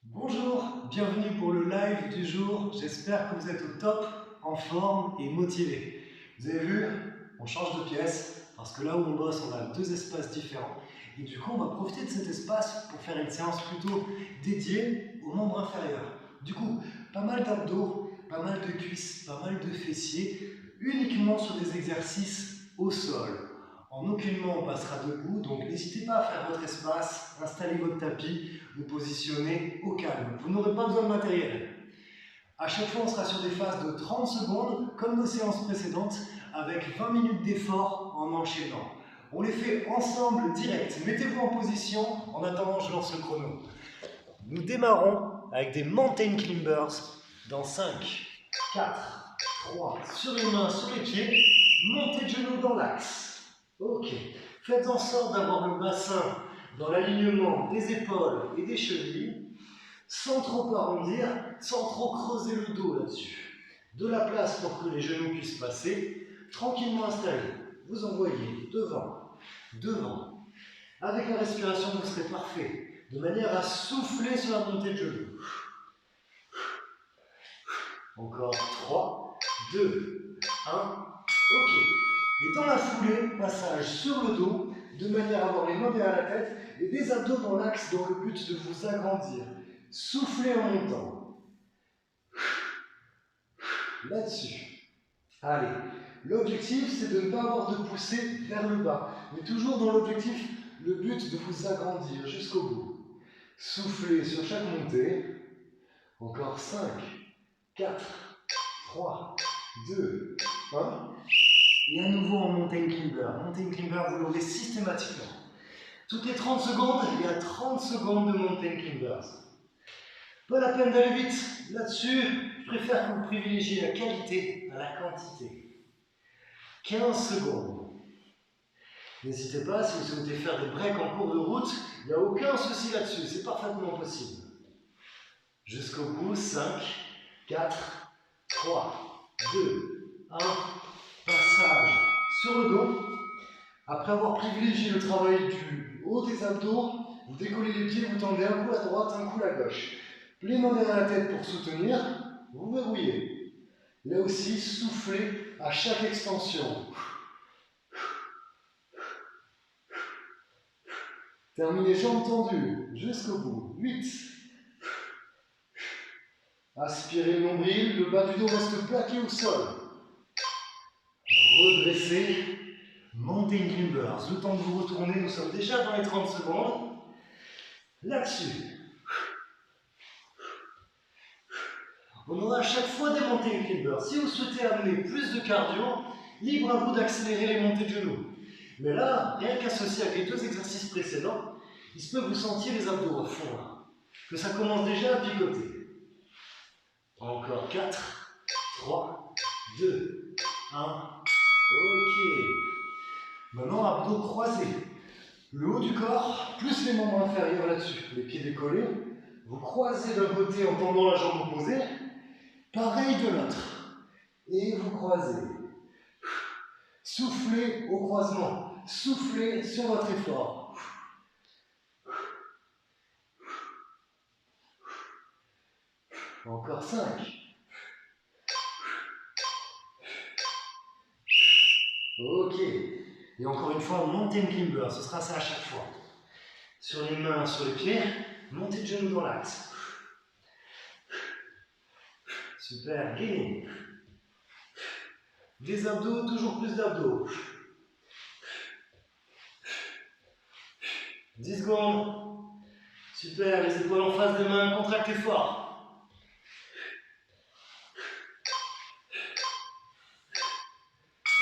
Bonjour, bienvenue pour le live du jour. J'espère que vous êtes au top, en forme et motivé. Vous avez vu, on change de pièce parce que là où on bosse, on a deux espaces différents. Et du coup, on va profiter de cet espace pour faire une séance plutôt dédiée aux membres inférieurs. Du coup, pas mal d'abdos, pas mal de cuisses, pas mal de fessiers, uniquement sur des exercices au sol. En aucunement on passera debout, donc n'hésitez pas à faire votre espace, installez votre tapis, vous positionnez au calme. Vous n'aurez pas besoin de matériel. À chaque fois, on sera sur des phases de 30 secondes, comme nos séances précédentes, avec 20 minutes d'effort en enchaînant. On les fait ensemble, direct. Mettez-vous en position, en attendant, je lance le chrono. Nous démarrons avec des mountain climbers dans 5, 4, 3, sur les mains, sur les pieds, montez de genoux dans l'axe. Ok, faites en sorte d'avoir le bassin dans l'alignement des épaules et des chevilles, sans trop arrondir, sans trop creuser le dos là-dessus. De la place pour que les genoux puissent passer, tranquillement installés. Vous envoyez devant, devant. Avec la respiration, vous serez parfait, de manière à souffler sur la montée de genoux. Encore 3, 2, 1, ok. Et dans la foulée, passage sur le dos, de manière à avoir les mains derrière la tête et des abdos dans l'axe dans le but de vous agrandir. Soufflez en montant. Là-dessus. Allez, l'objectif c'est de ne pas avoir de poussée vers le bas, mais toujours dans l'objectif, le but de vous agrandir jusqu'au bout. Soufflez sur chaque montée. Encore 5, 4, 3, 2, 1. Et à nouveau en mountain climber. Mountain climber, vous l'aurez systématiquement. Toutes les 30 secondes, il y a 30 secondes de mountain climbers. Pas la peine d'aller vite. Là-dessus, je préfère que vous privilégiez la qualité à la quantité. 15 secondes. N'hésitez pas, si vous souhaitez faire des breaks en cours de route, il n'y a aucun souci là-dessus, c'est parfaitement possible. Jusqu'au bout, 5, 4, 3, 2, 1, passage sur le dos. Après avoir privilégié le travail du haut des abdos, vous décollez les pieds, vous tendez un coup à droite, un coup à gauche. Les mains derrière la tête pour soutenir, vous verrouillez. Là aussi, soufflez à chaque extension. Terminez jambes tendues jusqu'au bout. 8. Aspirez le nombril, le bas du dos reste plaqué au sol. Redressez. Mountain climbers. Le temps de vous retourner, nous sommes déjà dans les 30 secondes. Là-dessus. On aura à chaque fois des montées climbers. Si vous souhaitez amener plus de cardio, libre à vous d'accélérer les montées de genoux. Mais là, rien qu'associé avec les deux exercices précédents, il se peut que vous sentiez les abdos à fond là. Que ça commence déjà à picoter. Encore 4, 3, 2, 1. Ok. Maintenant, abdos croisés. Le haut du corps, plus les membres inférieurs là-dessus. Les pieds décollés. Vous croisez d'un côté en tendant la jambe opposée. Pareil de l'autre. Et vous croisez. Soufflez au croisement. Soufflez sur votre effort. Encore 5. Ok. Et encore une fois, montée de climber. Ce sera ça à chaque fois. Sur les mains, sur les pieds. Montée de genoux dans l'axe. Super. Gainez. Des abdos, toujours plus d'abdos. 10 secondes. Super, les épaules en face des mains, contractez fort.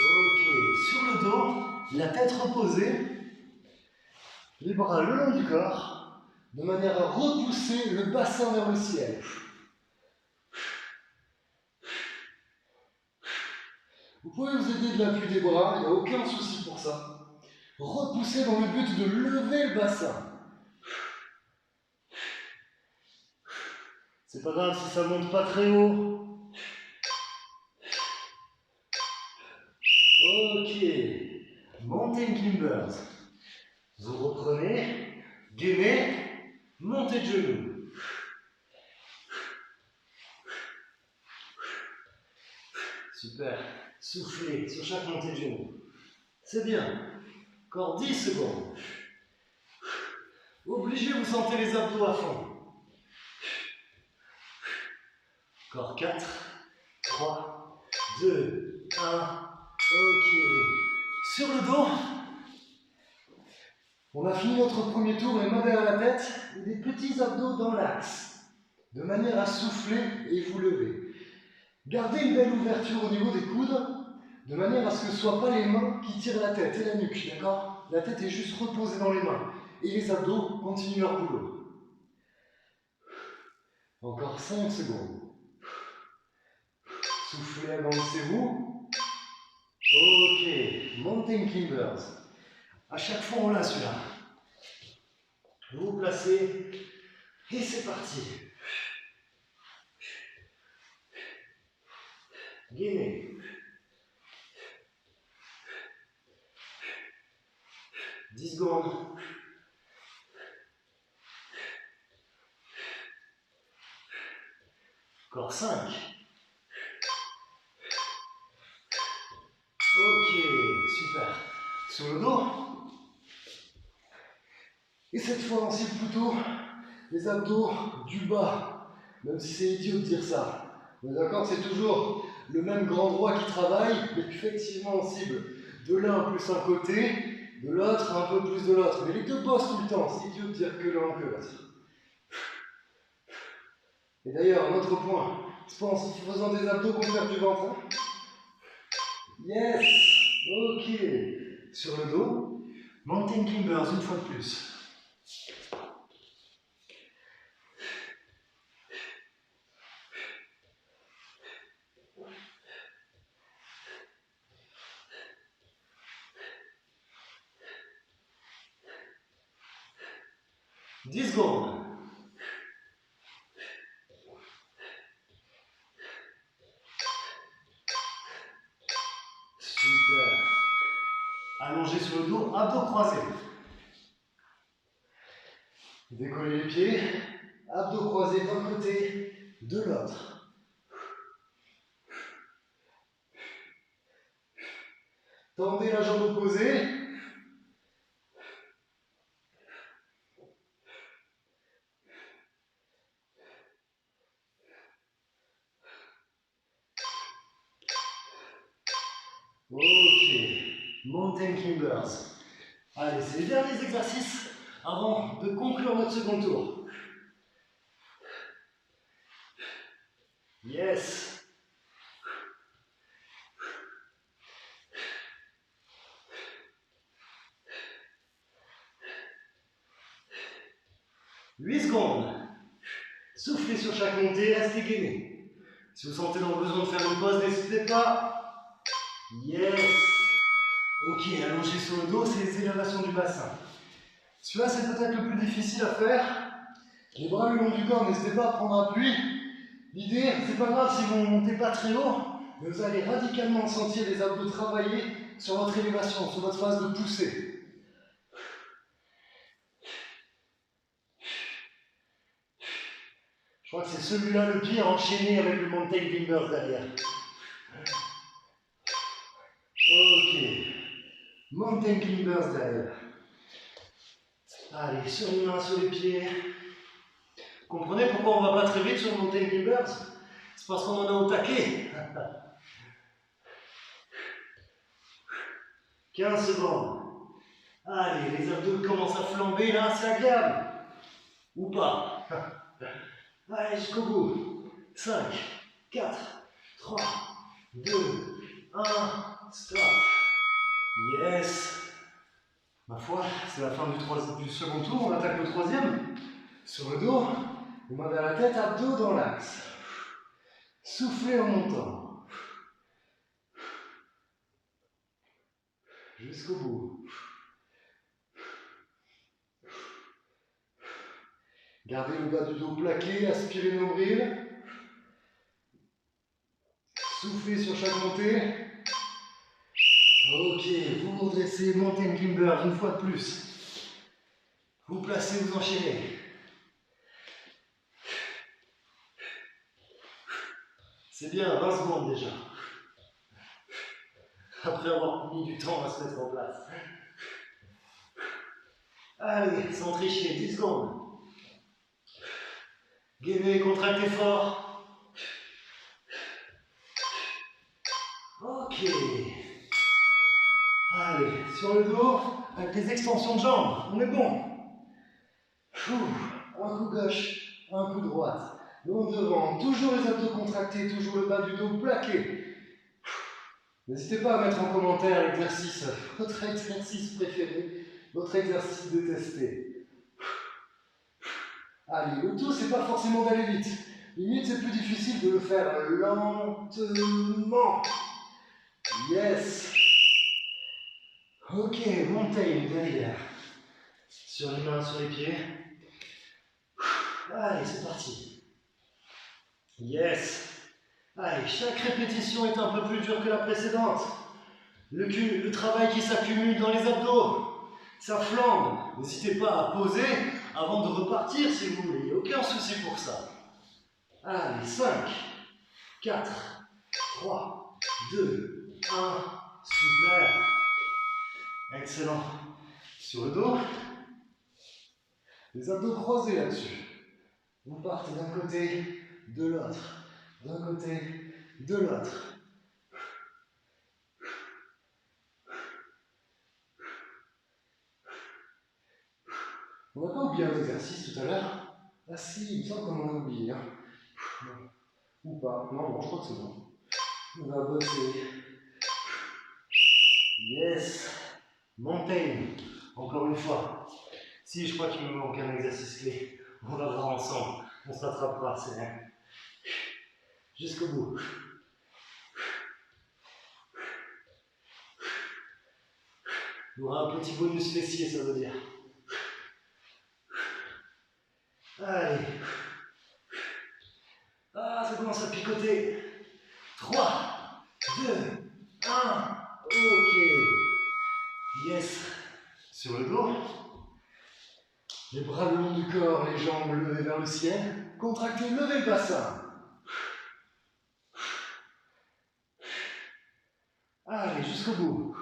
Ok, sur le dos, la tête reposée, les bras le long du corps, de manière à repousser le bassin vers le ciel. Vous pouvez vous aider de l'appui des bras, il n'y a aucun souci pour ça. Repoussez dans le but de lever le bassin. C'est pas grave si ça monte pas très haut. Ok, mountain climbers. Vous reprenez, gainez, montez de genoux. Super. Soufflez sur chaque montée de genou. C'est bien. Encore 10 secondes. Obligé, vous sentez les abdos à fond. Encore 4, 3, 2, 1. Ok. Sur le dos, on a fini notre premier tour, les mains derrière la tête et des petits abdos dans l'axe, de manière à souffler et vous lever. Gardez une belle ouverture au niveau des coudes, de manière à ce que ce ne soit pas les mains qui tirent la tête et la nuque, d'accord? La tête est juste reposée dans les mains et les abdos continuent leur boulot. Encore 5 secondes. Soufflez, avancez-vous. Ok, Mountain Climbers. À chaque fois, on l'a celui-là. Vous vous placez et c'est parti. Gainez. 10 secondes. Encore 5. Ok, super. Sur le dos. Et cette fois, on cible plutôt les abdos du bas. Même si c'est idiot de dire ça. Mais d'accord, c'est toujours le même grand droit qui travaille, mais effectivement, on cible de l'un plus un côté, de l'autre un peu plus de l'autre. Mais les deux bossent tout le temps, c'est idiot de dire que l'un que l'autre. Et d'ailleurs, un autre point, je pense en faisant des abdos qu'on perd du ventre. Yes! Ok. Sur le dos, Mountain Climbers une fois de plus. « 10 secondes. Super. Allongé sur le dos, abdos croisés. Décollez les pieds, abdos croisés d'un côté, de l'autre. Tendez la jambe opposée. Ok, Mountain Climbers. Allez, c'est les derniers exercices avant de conclure notre second tour. Yes. « 8 secondes. Soufflez sur chaque montée, restez gainé. Si vous sentez dans le besoin de faire une pause, n'hésitez pas. Yes. Ok, allongé sur le dos, c'est les élévations du bassin. Celui-là, c'est peut-être le plus difficile à faire. Les bras le long du corps, n'hésitez pas à prendre appui. L'idée, c'est pas grave si vous ne montez pas très haut, mais vous allez radicalement sentir les abdos travailler sur votre élévation, sur votre phase de poussée. Je crois que c'est celui-là le pire, enchaîné avec le Mountain Climbers derrière. Ok. Mountain Climbers derrière. Allez, sur les mains, sur les pieds. Comprenez pourquoi on ne va pas très vite sur le Mountain Climbers? C'est parce qu'on en a au taquet. 15 secondes. Allez, les abdos commencent à flamber là, c'est agréable. Ou pas. Allez, jusqu'au bout. 5, 4, 3, 2, 1, stop. Yes. Ma foi, c'est la fin du second tour, on attaque le troisième. Sur le dos, les mains derrière la tête, abdos dans l'axe. Soufflez en montant. Jusqu'au bout. Gardez le bas du dos plaqué, aspirez le nombril. Soufflez sur chaque montée. Ok, vous vous redressez, Mountain Climbers une fois de plus. Vous placez, vous enchaînez. C'est bien, 20 secondes déjà. après avoir mis du temps à se mettre en place. Allez, sans tricher, 10 secondes. Gainez, contractez fort. Ok. Allez, sur le dos, avec les extensions de jambes, on est bon. Un coup gauche, un coup droite. Long devant, toujours les abdos contractés, toujours le bas du dos plaqué. N'hésitez pas à mettre en commentaire l'exercice, votre exercice préféré, votre exercice détesté. Allez, le tout, c'est pas forcément d'aller vite. Limite, c'est plus difficile de le faire lentement. Yes. Ok, montez derrière. Sur les mains, sur les pieds. Allez, c'est parti. Yes. Allez, chaque répétition est un peu plus dure que la précédente. Le travail qui s'accumule dans les abdos, ça flambe. N'hésitez pas à poser avant de repartir si vous voulez. Aucun souci pour ça. Allez, 5, 4, 3, 2, 1. Super. Excellent. Sur le dos, les abdos croisés là-dessus. Vous partez d'un côté, de l'autre. D'un côté, de l'autre. On n'a pas oublié un exercice tout à l'heure. Ah si, il me semble qu'on en a oublié. Hein. Ou pas. Non, je crois que c'est bon. On va bosser. Yes. Mountain. Encore une fois. Si, je crois qu'il me manque un exercice clé. On va voir ensemble. On se rattrapera, c'est rien. Jusqu'au bout. Il y aura un petit bonus fessier, ça veut dire. Allez. Ah, ça commence à picoter. 3, 2, 1. Ok. Yes. Sur le dos. Les bras le long du corps, les jambes levées vers le ciel. Contractez, levez le bassin. Allez, jusqu'au bout.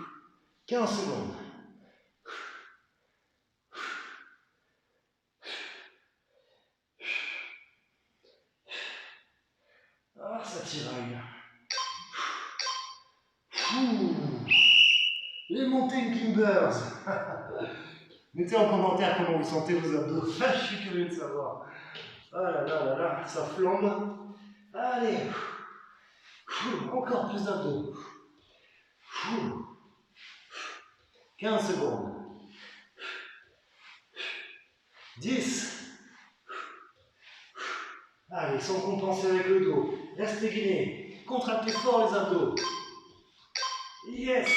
15 secondes. Ah, ça tiraille. Les mountain climbers. Mettez en commentaire comment vous sentez vos abdos. Je suis curieux de savoir. Ah là là là là, ça flambe. Allez. Encore plus d'abdos. 15 secondes. 10. Allez, sans compenser avec le dos. Restez gainés. Contractez fort les abdos. Yes.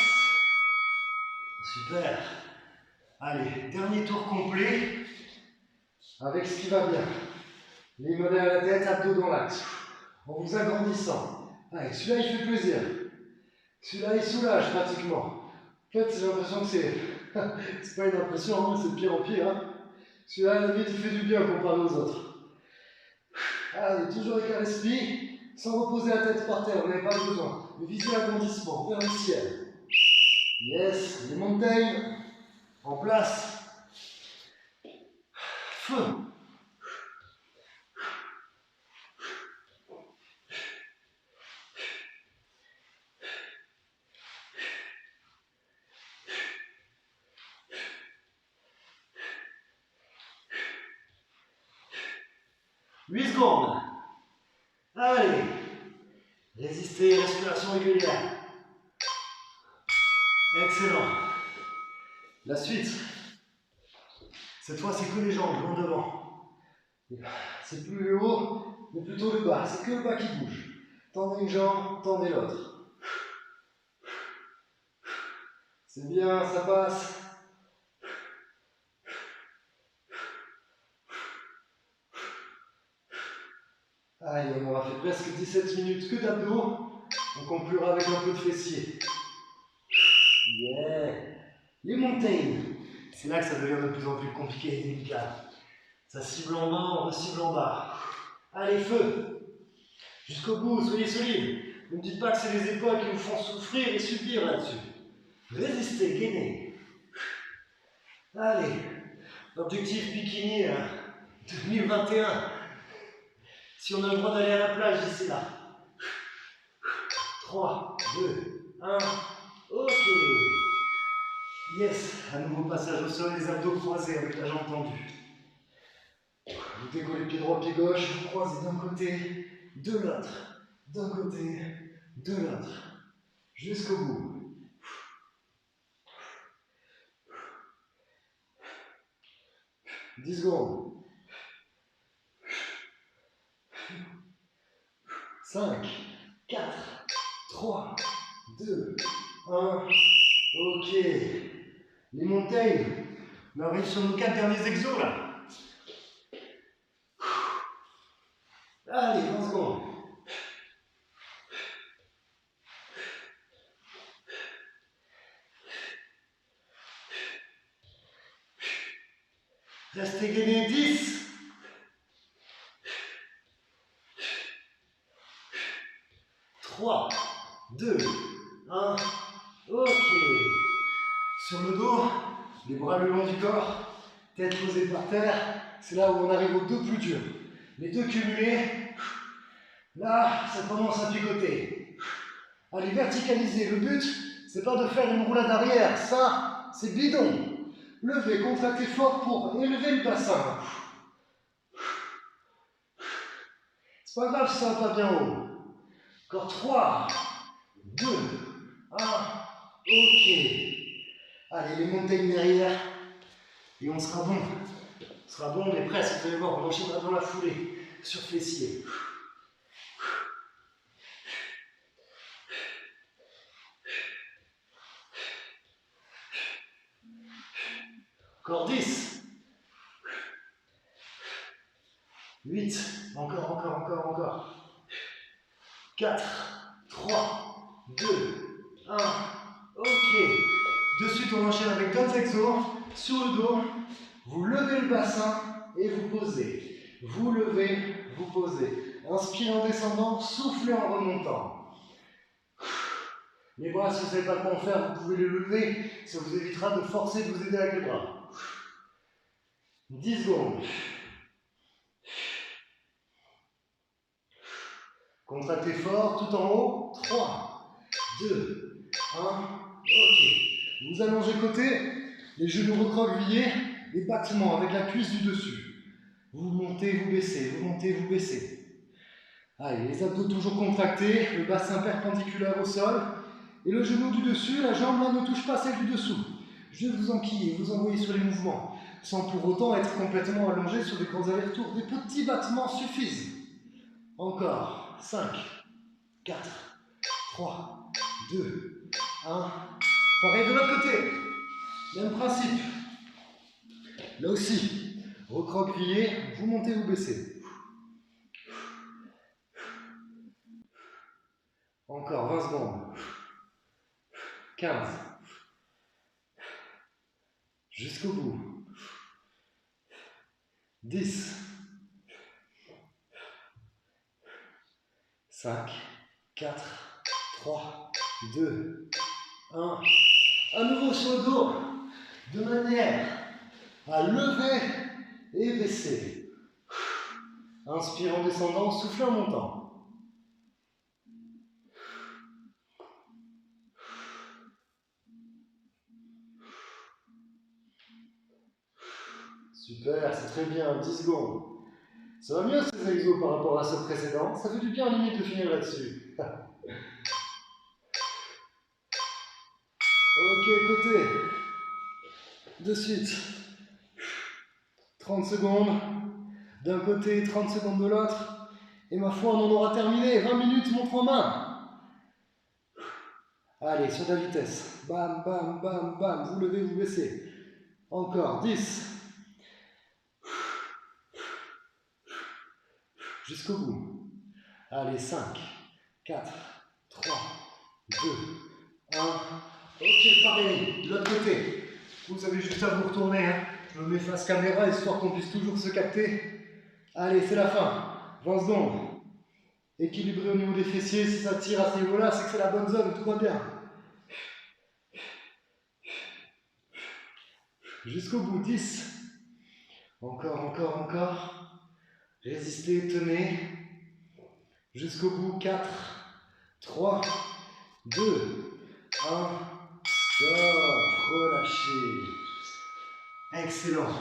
Super. Allez, dernier tour complet. Avec ce qui va bien. Les mollets à la tête, abdos dans l'axe. En vous agrandissant. Allez, celui-là il fait plaisir. Celui-là il soulage pratiquement. En fait, j'ai l'impression que c'est pas une impression, c'est de pire en pire. Hein. Celui-là, à la limite, il fait du bien comparé aux autres. Allez, toujours avec un respire, sans reposer la tête par terre, vous n'avez pas besoin. Mais visez l'agrandissement, vers le ciel. Yes, les montagnes, en place. Feu. Huit secondes. Allez. Résistez, respiration régulière. Excellent. La suite. Cette fois, c'est que les jambes, long devant. C'est plus le haut, mais plutôt le bas. C'est que le bas qui bouge. Tendez une jambe, tendez l'autre. C'est bien, ça passe. Allez, on aura fait presque 17 minutes que d'abdos. On conclura avec un peu de fessier. Yeah. Les montagnes. C'est là que ça devient de plus en plus compliqué et délicat. Ça cible en bas, on recible en bas. Allez, feu. Jusqu'au bout, soyez solide. Ne me dites pas que c'est les épaules qui vous font souffrir et subir là-dessus. Résistez, gainez. Allez, objectif bikini 2021. Si on a le droit d'aller à la plage d'ici là. 3, 2, 1, ok. Yes, un nouveau passage au sol, les abdos croisés avec la jambe tendue. Vous décollez pied droit, pied gauche, vous croisez d'un côté, de l'autre, d'un côté, de l'autre, jusqu'au bout. 10 secondes. 5, 4, 3, 2, 1. Ok. Les montagnes. On arrive sur nos 4 derniers exos là. Allez, 20 secondes. Restez gainés, 10. 3, 2, 1. Ok. Sur le dos, les bras le long du corps, tête posée par terre. C'est là où on arrive aux deux plus durs. Les deux cumulés. Là, ça commence à picoter. Allez, verticaliser. Le but, c'est pas de faire une roulade arrière. Ça, c'est bidon. Levez, contractez fort pour élever le bassin. C'est pas grave si ça va pas bien haut. Encore 3, 2, 1. Ok. Allez, les montagnes derrière. Et on sera bon. On sera bon, on est presque. Vous allez voir, on enchaînera dans la foulée. Sur fessier. Encore 10. 8. Encore. 4, 3, 2, 1. Ok. De suite, on enchaîne avec d'autres exos. Sur le dos, vous levez le bassin et vous posez. Vous levez, vous posez. Inspirez en descendant, soufflez en remontant. Les bras, si vous ne savez pas comment faire, vous pouvez les lever. Ça vous évitera de forcer de vous aider avec les bras. 10 secondes. Contractez fort, tout en haut. 3, 2, 1. Ok. Vous allongez côté, les genoux recroquevillés, les battements avec la cuisse du dessus. Vous montez, vous baissez, vous montez, vous baissez. Allez, les abdos toujours contractés, le bassin perpendiculaire au sol. Et le genou du dessus, la jambe là ne touche pas celle du dessous. Je vais vous enquiller, vous envoyer sur les mouvements, sans pour autant être complètement allongé sur des grands allers-retours. Des petits battements suffisent. Encore. 5, 4, 3, 2, 1. Pareil de l'autre côté. Même principe. Là aussi, recroquevillé, vous montez, vous baissez. Encore 20 secondes. 15. Jusqu'au bout. 10. 5, 4, 3, 2, 1. À nouveau sur le dos, de manière à lever et baisser. Inspire en descendant, souffle en montant. Super, c'est très bien, 10 secondes. Ça va mieux ces exos par rapport à ce précédent. Ça fait du bien limite de finir là-dessus. Ok, côté. De suite. 30 secondes. D'un côté, 30 secondes de l'autre. Et ma foi, on en aura terminé. 20 minutes, montre en main. Allez, sur la vitesse. Bam, bam, bam, bam. Vous levez, vous baissez. Encore. 10. Jusqu'au bout. Allez, 5, 4, 3, 2, 1. Ok, pareil, de l'autre côté. Vous avez juste à vous retourner. Hein. Je me mets face caméra histoire qu'on puisse toujours se capter. Allez, c'est la fin. 20 secondes. Équilibré au niveau des fessiers, si ça tire à ce niveau-là, c'est que c'est la bonne zone, tout va bien. Jusqu'au bout, 10. Encore, encore, encore. Résistez, tenez. Jusqu'au bout, 4, 3, 2, 1. Stop, relâchez. Excellent.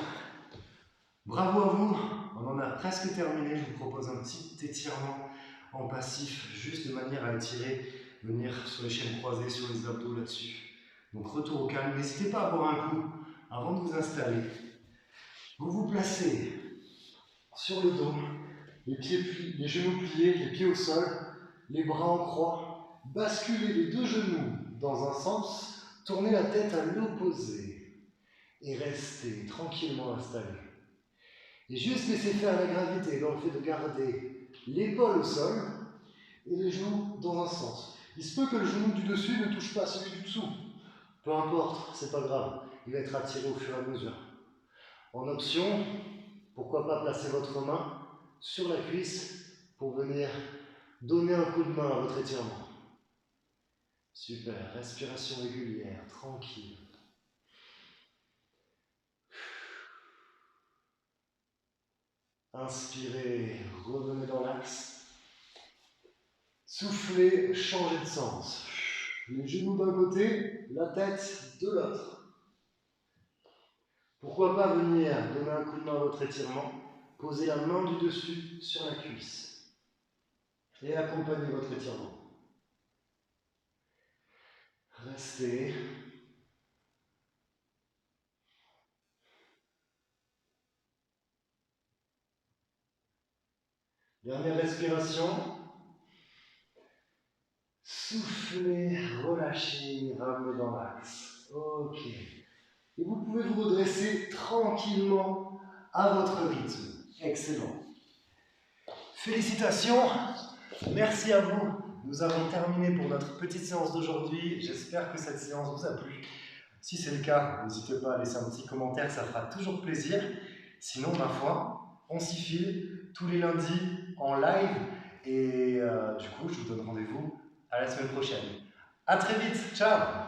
Bravo à vous. On en a presque terminé. Je vous propose un petit étirement en passif, juste de manière à étirer, venir sur les chaînes croisées, sur les abdos là-dessus. Donc retour au calme. N'hésitez pas à boire un coup avant de vous installer. Vous vous placez sur le dos, les genoux pliés, les pieds au sol, les bras en croix. Basculez les deux genoux dans un sens, tournez la tête à l'opposé et restez tranquillement installé. Et juste laissez faire la gravité dans le fait de garder l'épaule au sol et les genoux dans un sens. Il se peut que le genou du dessus ne touche pas celui du dessous. Peu importe, c'est pas grave, il va être attiré au fur et à mesure. En option, pourquoi pas placer votre main sur la cuisse pour venir donner un coup de main à votre étirement. Super, respiration régulière, tranquille. Inspirez, revenez dans l'axe. Soufflez, changez de sens. Les genoux d'un côté, la tête de l'autre. Pourquoi pas venir donner un coup de main à votre étirement, posez la main du dessus sur la cuisse et accompagnez votre étirement. Restez. Dernière respiration. Soufflez, relâchez, ramenez dans l'axe. Ok. Et vous pouvez vous redresser tranquillement à votre rythme. Excellent. Félicitations. Merci à vous. Nous avons terminé pour notre petite séance d'aujourd'hui. J'espère que cette séance vous a plu. Si c'est le cas, n'hésitez pas à laisser un petit commentaire, ça fera toujours plaisir. Sinon, ma foi, on s'y file tous les lundis en live. Et du coup, je vous donne rendez-vous à la semaine prochaine. À très vite, ciao!